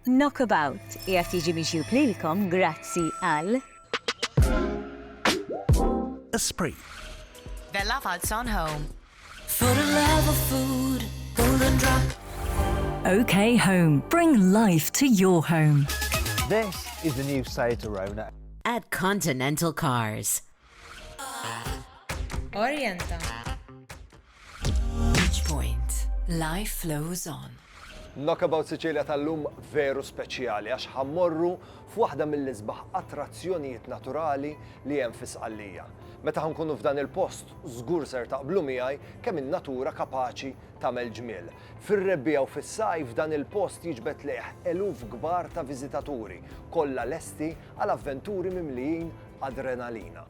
Knockabout qiegħed jiġi mixjub lilkom grazzi għal Esprit. Bella Falzon Home. For the love of food, golden drop. OK Home. Bring life to your home. This is the new Seat Arona. At Continental Cars. Orienta. Beach Point. Life flows on. Knockabout Sicilia tal-lum veru speċjali għax ħammorru f'waħda mill-isbaħ attrazzjonijiet naturali li hemm fi Sqallija. Meta ħankunu f'dan il-post, żgur ser taqblu miegħi kemm in-natura kapaċi tagħmel ġmiel. Fir-rebbija u fis-sajf dan il-post jiġbed leħ eluf kbar ta' viżitaturi, kollha lesti għal avventuri mimlijin adrenalina.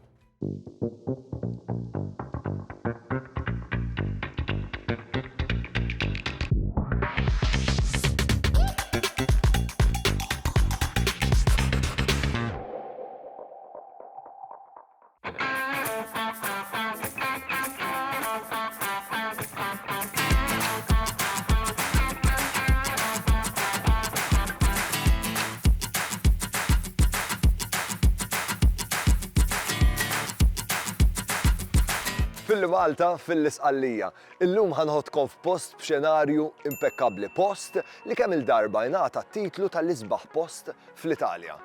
Fil-Malta, fil-Sqallija. Illum ħanħodkom f'post b'xenarju impeccabli, post li kemm il-darba jingħata t-titlu tal-isbaħ post fl-Italja.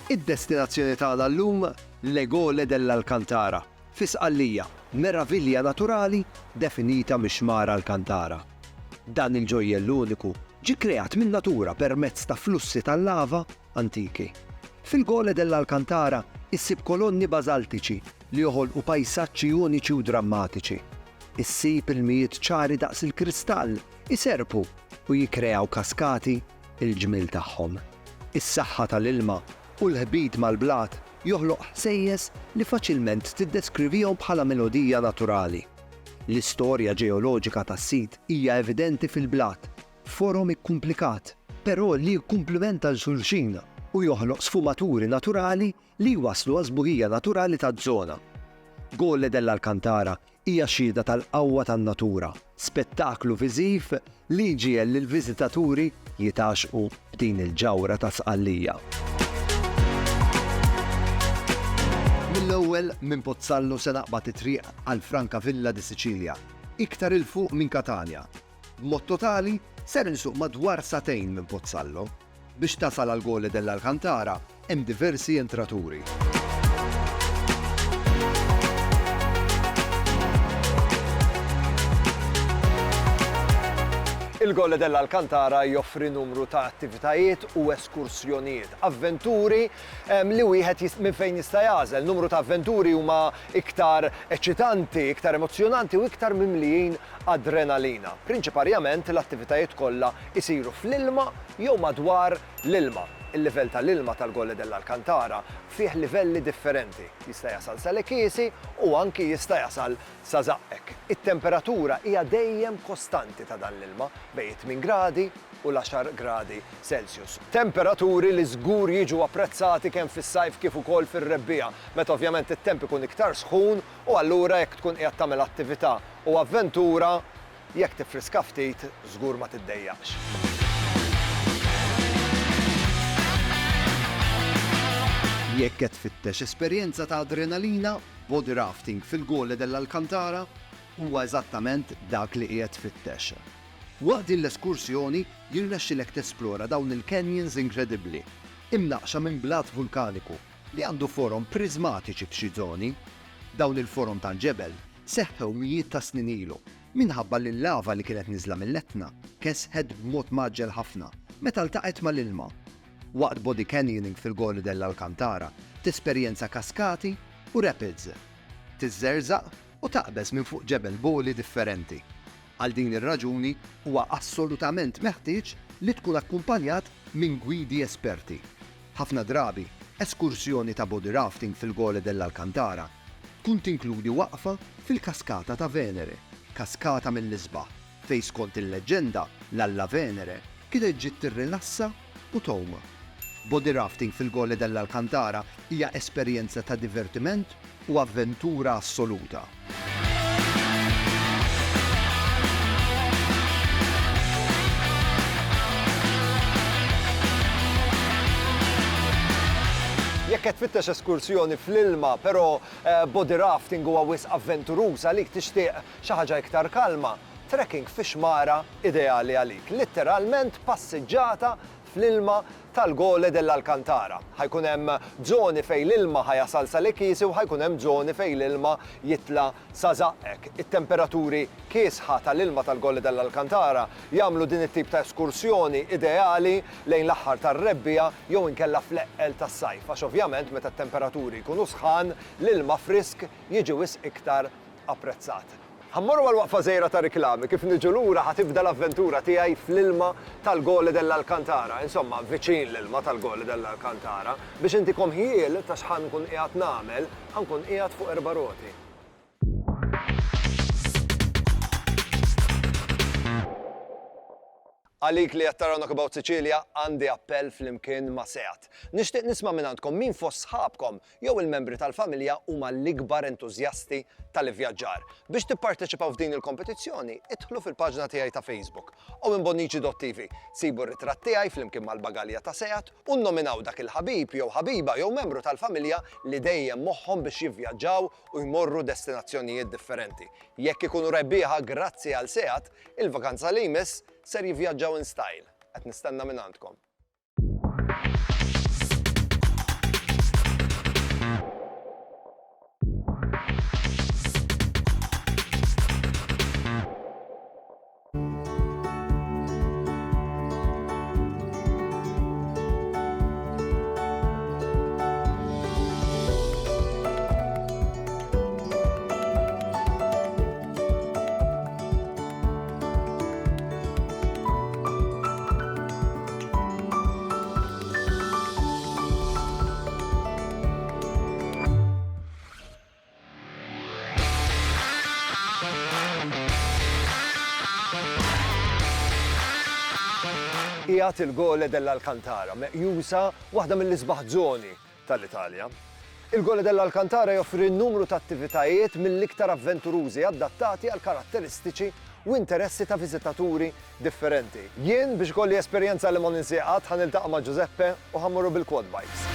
Id-destinazzjoni tagħna llum l-Gole dell'Alcantara, fi Sqallija, meravilja naturali definita mixmara Alcantara. Dan il-ġojjel uniku ġi kreat minn natura permezz ta' flussi tal-lava antiki. Fil-Gole dell'Alcantara issib kolonni bażaltiċi li joħolqu pajsaġġi uniċi u drammatiċi. Issib il-mijiet ċari daqs il-kristall iserpu u jikkreaw kaskati il-ġmil tagħhom. Is-saħħa tal-ilma u l-ħbib mal-blat joħloq ħsejjes li faċilment tiddeskrivihom bħala melodija naturali. L-istorja ġeoloġika tas-sit hija evidenti fil-blat, forum ikkumplikat, però li jikkumplimenta l-xulxin u joħloq sfumaturi naturali li waslu għażbuħija naturali taż-żona. Gole dell'Alcantara hija xhieda tal-qawwa tan-natura, spettaklu viżiv li jġiel lill-viżitaturi jitaxqu b'din il-ġawra ta' Sqallija. Mill-ewwel minn Pozzallo se naqbad it-triq għal Francavilla di Sicilia, iktar il fuq minn Catania. B'mod totali ser insuq madwar satejn minn Pozzallo. Biex tasal għal Gole dell'Alcantara hemm diversi entraturi. Il-Gole dell'Alcantara joffri numru ta' attivitajiet u eskursjonijiet, avventuri li wieħed minn fejn jista' jażel. Numru ta' avventuri huma iktar eċitanti, iktar emozjonanti u iktar mimlijin adrenalina. Prinċipalment l-attivitajiet kollha isiru fl-ilma jew madwar l-ilma. Il-livell tal-ilma tal-Gole dell'Alcantara fih livelli differenti. Jista' jasal sa Lekesi u anki jista' jasal sa Zaqqek. It-temperatura hija dejjem kostanti ta' dan l-ilma bejn 8 gradi u l-10 gradi Celsius. Temperaturi li żgur jiġu apprezzati kemm fis-sajf kif ukoll fir-rebbija, meta ovvjament it-temp ikun iktar sħun u allura jekk tkun qiegħed tagħmel attività u avventura jekk tifriska ftit żgur ma tiddejjaqx. Jekk qed tfittex esperjenza ta' adrenalina, body rafting fil-Gole dell'Alcantara huwa eżattament dak li qiegħed tfittex. Waqt din l-eskursjoni jirnexxilek tesplora dawn il-canyons inkredibbli, imnaqxa minn blat vulkaniku li għandu forom prizmatiċi f'xi żoni. Dawn il-forom tal-ġebel seħħew mijiet ta' snin ilu minħabba li l-lava li kienet niżla mill-Etna kesħed b'mod maġġel ħafna meta ltaqet mal-ilma. Waqt body canyoning fil-Gole dell'Alcantara tesperjenza kaskati u rapids. Tiżżerżaq u taqbeż minn fuq ġebel boli differenti. Għal din ir-raġuni huwa assolutament meħtieġ li tkun akkumpanjat minn gwidi esperti. Ħafna drabi, eskursjoni ta' body rafting fil-Gole dell'Alcantara tkun tinkludi waqfa fil-kaskata ta' Venere, kaskata mill-isbaħ, fejn skont il-leġenda l-Alla Venere kienet ġiet tirrilassa u tgħum. Body rafting fil-Gole dell'Alcantara hija esperjenza ta' divertiment u avventura assoluta. Jekk qed tfittex eskursjoni fl-ilma, però body rafting huwa wisq avventuruż għalik tixtieq xi ħaġa iktar kalma, trekking fi xmara ideali għalik. Litteralment passiġġata fl-ilma tal-Gole dell'Alcantara. Ħajkun hemm żoni fejn l-ilma ħajasal sal-ikisi u ħajkun hemm żoni fejn l-ilma jitla sa żaqek. It-temperaturi kiesħa tal-ilma tal-Gole dell'Alcantara jagħmlu din it-tip ta' eskursjoni ideali lejn l-aħħar tar-rebbija jew inkella fl-eqqel tas-sajf għax ovvjament meta t-temperaturi jkunu sħan l-ilma frisk jiġi wisq iktar apprezzat. Ħammorru għal-waqfa żejra ta' riklami, kif niġu lura ħatibda l-avventura tiegħi fl-ilma tal-Gole dell'Alcantara, insomma, viċin l-ilma tal-Gole dell'Alcantara, biex intikom ħiel ta' x'ħan nkun qiegħed nagħmel, ħankun qiegħed fuq 4 roti. Għalik li jattara Knock About Sicilia għandi appell fl-imkien ma' Seat. Nixtieq nisma' minn għandkom min fost sħabkom jew il-membri tal-familja huma l-ikbar entużjasti tal-ivvjaġġar. Biex tipparteċipaw f'din il-kompetizzjoni, idħlu fil-paġna tiegħi ta' Facebook u minn bonnici.tv. Sibu r-ritratt tiegħi fl-imkien mal-bagalja ta' Seat u nnominaw dak il-ħabib jew ħabiba jew membru tal-familja li dejjem moħħhom biex jivvjaġġaw u jmorru destinazzjonijiet differenti. Jekk ikunu rebbieħa grazzi għal Seat, il-vakanza li jmiss ser jivvjaġġaw in style. Qed nistenna minn għandkom. Qiegħed il-Gole dell'Alcantara, meqjusa waħda mill-isbaħ żoni tal-Italja. Il-Gole dell'Alcantara joffri numru ta' attivitajiet mill-iktar avventurużi adattati għal karatteristiċi u interessi ta' viżitaturi differenti. Jien biex kolli esperjenza li ma ninsieqat ħaniltaqa' ma' Giuseppe u ħammorru bil-quad bikes.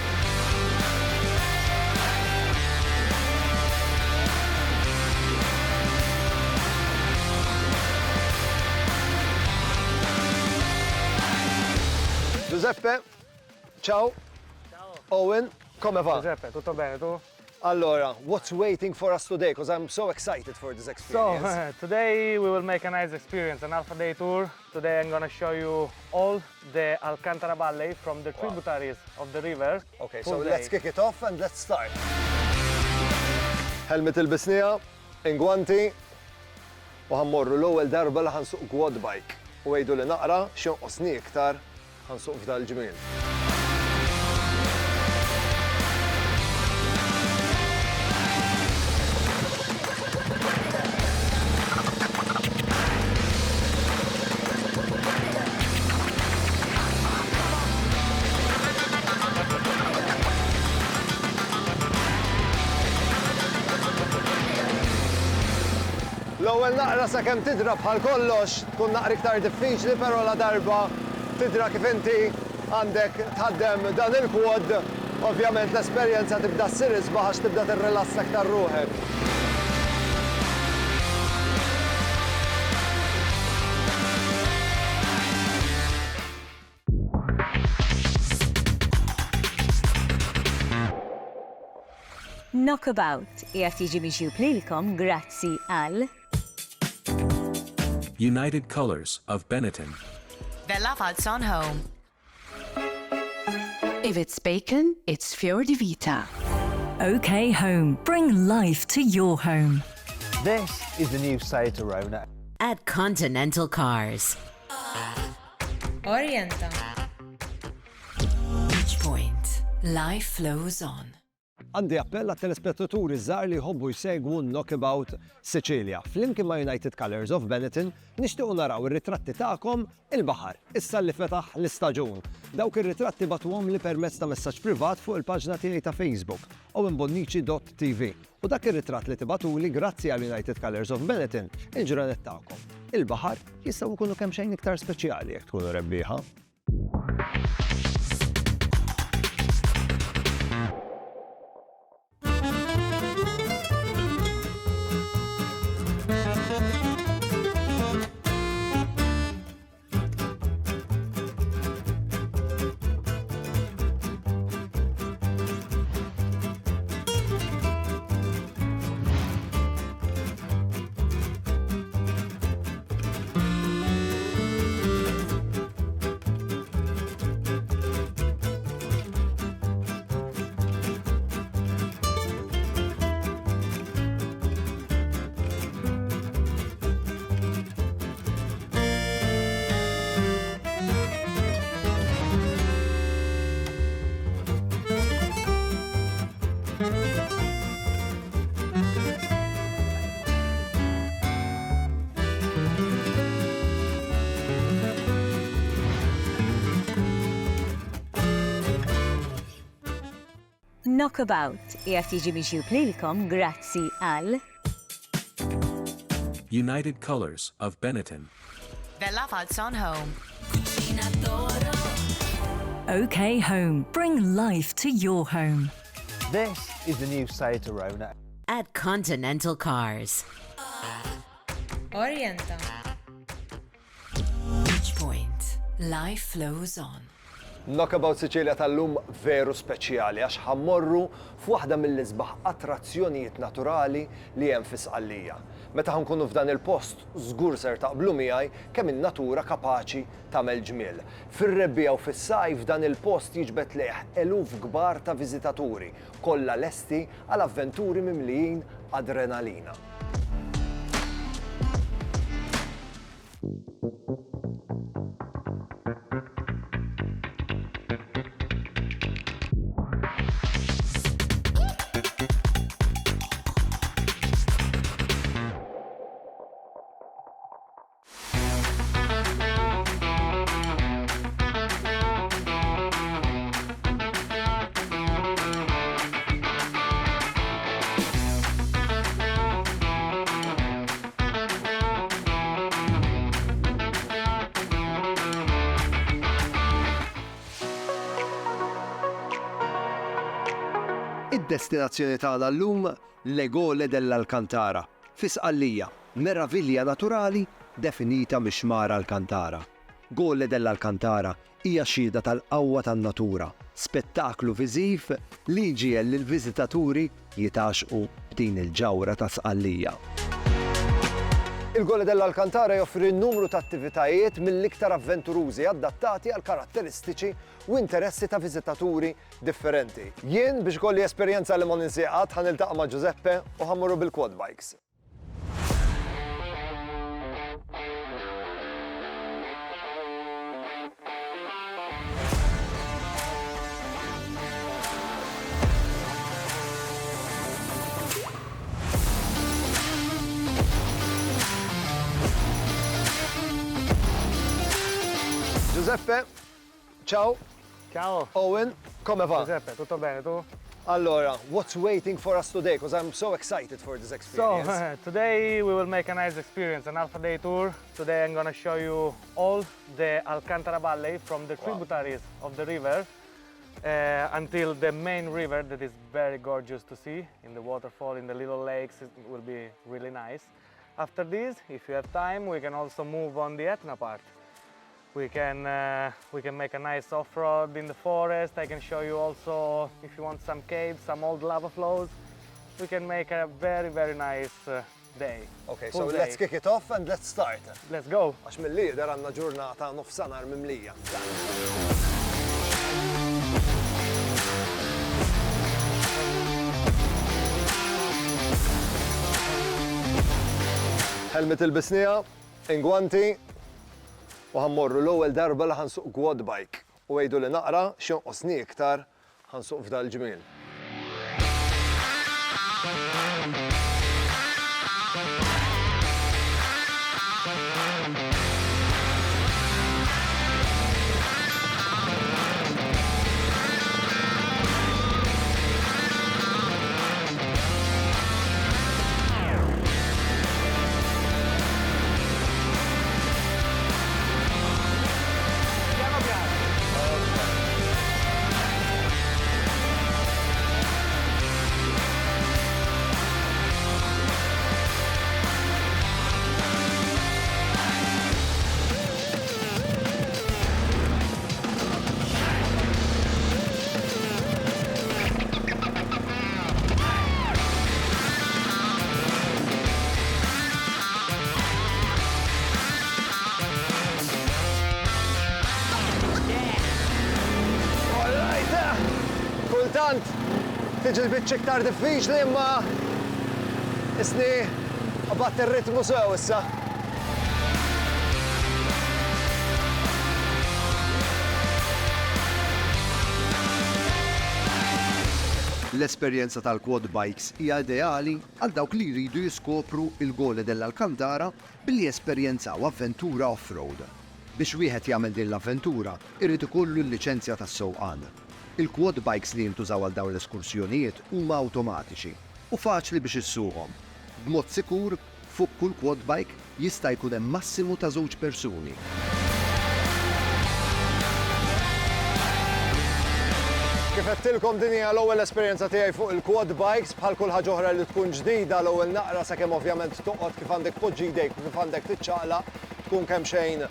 Giuseppe, ciao. Ciao. Owen, come va? Giuseppe, tutto bene, tu? Allora, what's waiting for us today? Because I'm so excited for this So, experience. today we will make a nice experience, an Alpha Day tour. Today I'm gonna show you all the Alcantara Valley from the tributaries of the river. Okay, Full so day. let's kick it off and let's start. Helmet il-bisnija, ingwanti, u ħammorru l-ewwel darba li ħansuq quad bike. U għejdu li naqra x'jonqosni iktar ħansuq f'dal ġmien. L-ewwel naqra sakemm tidra bħal kollox tkun naqra iktar diffiċli, però la darba tidra kif inti għandek tħaddem dan il-quad, ovvjament l-esperjenza tibda ssir isbaħ għax tibda tirrilassa aktar ruħek. Knockabout qiegħed jiġi mixjub lilkom grazzi għal United Colors of Benetton. The Lavalson Home. If it's bacon, it's Fior di Vita. OK Home. Bring life to your home. This is the new Seat Arona. At Continental Cars. Orienta. Beach Point. Life flows on. Għandi appell għat-telespettaturi żgħar li jħobbu jsegwu Knockabout Sicilia. Flimkien ma' United Colours of Benetton nixtiequ naraw ir-ritratti tagħkom il-baħar, issa li fetaħ l-istaġun. Dawk ir-ritratti batuhom li permezz ta' messaġġ privat fuq il-paġna tiegħi ta' Facebook owenbonnici.tv. U dak ir-ritratt li tibatuli grazzi għal United Colours of Benetton il-ġranet tagħkom. Il-baħar jistgħu jkunu kemm xejn iktar speċjali jekk tkunu rebbieħa. Knockabout qiegħed jiġi mixjub lilkom grazzi għal United Colours of Benetton. Bella Falzon Home. OK Home. Bring life to your home. This is the new Seat Arona. At Continental Cars. Orienta. Beach Point. Life flows on. Knockabout Sicilia tal-lum veru speċjali għax ħammorru f'waħda mill-isbaħ attrazzjonijiet naturali li hemm fi Sqallija. Meta ħankunu f'dan il-post, żgur ser taqblu miegħi kemm in-natura kapaċi tagħmel ġmiel. Fir-rebbija u fis-sajf dan il-post jiġbed leħ eluf kbar ta' viżitaturi, kollha lesti għal avventuri mimlijin adrenalina. Id-destinazzjoni tagħna llum l-Gole dell'Alcantara, fi Sqallija, meravilja naturali definita mixmar Alcantara. Gole dell'Alcantara hija xhieda tal-qawwa tan-natura, spettaklu viżiv li jġiel lill-viżitaturi jitaxqu b'din il-ġawra ta' Sqallija. Il-Gole dell'Alcantara joffri numru ta' attivitajiet mill-iktar avventurużi adattati għal karatteristiċi u interessi ta' viżitaturi differenti. Jien biex kolli esperjenza li ma ninsieqat ħaniltaqa' ma' Giuseppe u ħammurru bil-quad bikes. Giuseppe, ciao. Ciao. Owen, come va? Giuseppe, tutto bene tu? Allora, what's waiting for us today? Because I'm so excited for this experience. So, today we will make a nice experience, an Alpha Day tour. Today I'm gonna show you all the Alcantara Valley from the tributaries of the river until the main river that is very gorgeous to see in the waterfall, in the little lakes. It will be really nice. After this, if you have time, we can also move on the Etna part. We can make a nice off-road in the forest. I can show you also, if you want some caves, some old lava flows. We can make a very, very nice day. Okay, Full so day. let's kick it off and let's start. Let's go. Għax mill-lider għandna ġurnata nofsanar mimlija. Helmet il-bisnija, ingwanti, u ħammorru l-ewwel darba li ħansuq quad bike u għejdu li naqra x'jonqosni iktar ħansuq f'dal ġmiel. tiġi l-biċċa iktar diffiċli imma isni qabatt ir-ritmu sew issa. L-esperjenza tal-quad bikes hija ideali għal dawk li jridu jiskopru il-Gole dell'-Alcantara billi jesperjenzaw avventura off-road. Biex wieħed jagħmel din l-avventura, irid ikollu l-liċenzja tas-sewqan. Il-quad bikes li jintużaw għal dawn l-eskursjonijiet huma awtomatiċi u faċli biex issuhom. B'mod sikur, fuq kull quad bike jista' jkun hemm massimu ta' 2 persuni. Kif qedtilkom din hija l-ewwel esperjenza tiegħi fuq il-quad bikes bħal kull ħaġa oħra li tkun ġdida l-ewwel naqra sakemm ovvjament toqgħod kif għandek poġġi jdejk u kif għandek tiċċaqlaq tkun kemm xejn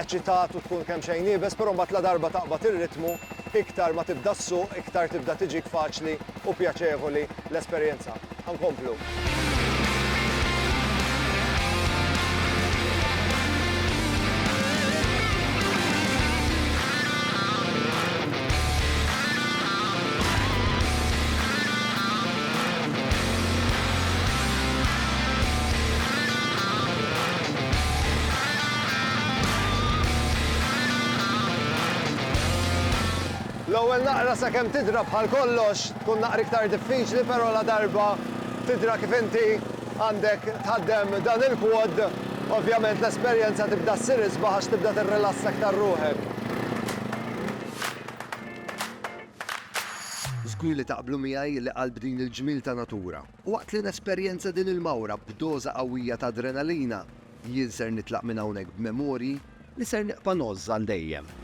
eċitat u tkun kemm xejn nieqes, però mbagħad la darba taqbad ir-ritmu iktar ma tibda ssuq, iktar tibda tiġik faċli u pjaċevoli l-esperjenza. Ħankomplu. L-ewwel naqra sakemm tidra bħal kollox tkun naqra iktar diffiċli, però la darba tidra kif inti għandek tħaddem dan il-quad, ovvjament l-esperjenza tibda ssir isbaħ għax tibda tirrilassa aktar ruħek. Żgur li taqblu miegħi li qalb din il-ġmil ta' natura. Waqt li nesperjenza din il-mawra b'doża qawwija ta' adrenalina, jien ser nitlaq minn hawnhekk b'memorji li ser neqpa' nożza għal dejjem.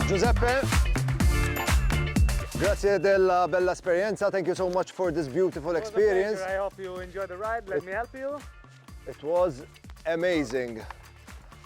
Giuseppe, grazie della bella esperienza. Thank you so much for this beautiful experience. I hope you enjoyed the ride. Let me help you. It was amazing.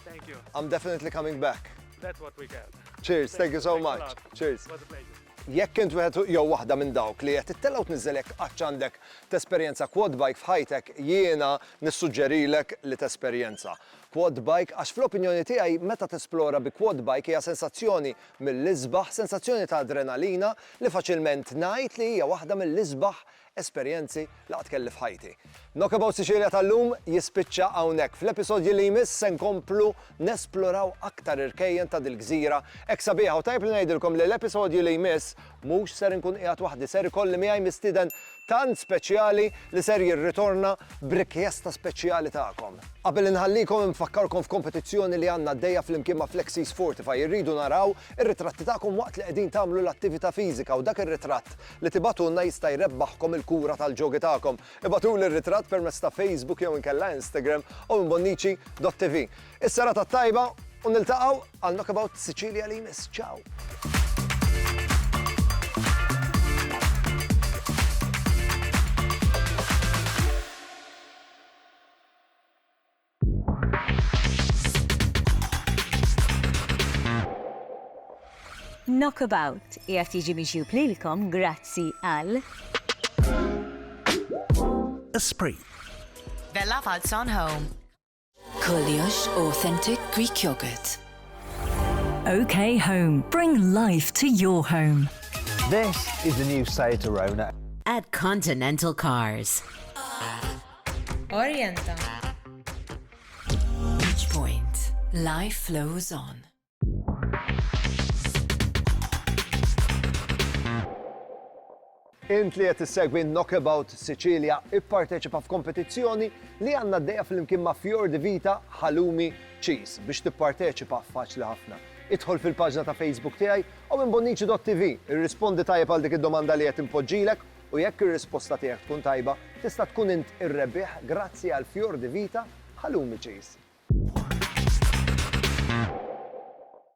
Thank you. I'm definitely coming back. That's what we can. Cheers, thank you so Thanks a much. lot. Cheers. It was a pleasure. Jekk int wieħed jew waħda minn dawk li qed tittellaw tniżżelek għax għandek tesperjenza quad bike f'ħajtek, jiena nissuġġerilek li tesperjenza quad bike għax fl-opinjoni tiegħi meta tesplora bi quad bike hija sensazzjoni mill-isbaħ, sensazzjoni ta' adrenalina li faċilment ngħid li hija waħda mill-isbaħ esperjenzi li qatt kelli f'ħajti. Knockabout Sicilia tal-lum jispiċċa hawnhekk. Fl-episodji li jmiss se nkomplu nesploraw aktar irkejjen ta' dil-gżira. Hekk sabiħa u tajb li ngħidilkom li l-episodji li jmiss mhux ser inkun qiegħed waħdi, ser ikolli miegħi mistieden tant speċjali li ser jirritorna b'rikjesta speċjali tagħkom. Qabel inħallikom infakkarkom f'kompetizzjoni li għandna għaddejja flimkien ma' Flexis Fortify, irridu naraw ir-ritratti tagħkom waqt li qegħdin tagħmlu l-attività fiżika u dak ir-ritratt li tibatulna jista' jrebbaħkom il-kura tal-ġogi tagħkom. Ibatul ir-ritratt permezz ta' Facebook jew inkella Instagram u mbonnici.tv. Is-serata tajba u niltaqgħu għal Knockabout Sicilia li jmiss. Ciao! Knockabout qiegħed jiġi mixjub lilkom grazzi għal Esprit. The Lavalson Home. Koliosh Authentic Greek Yogurt. OK Home. Bring life to your home. This is the new Seat Arona. At Continental Cars. Orienta. Beach Point. Life flows on. Int li qed issegwi Knockabout Sicilia ipparteċipa f'kompetizzjoni li għandna għaddejja flimkien ma' Fior di Vita Halloumi Cheese. Biex tipparteċipa faċli ħafna. Idħol fil-paġna ta' Facebook tiegħi u minn bonnici.tv irrispondi tajjeb għal dik id-domanda li qed impoġġilek u jekk ir-risposta tiegħek tkun tajba tista' tkun int ir-rebbieħ grazzi għal Fior di Vita Halloumi Cheese.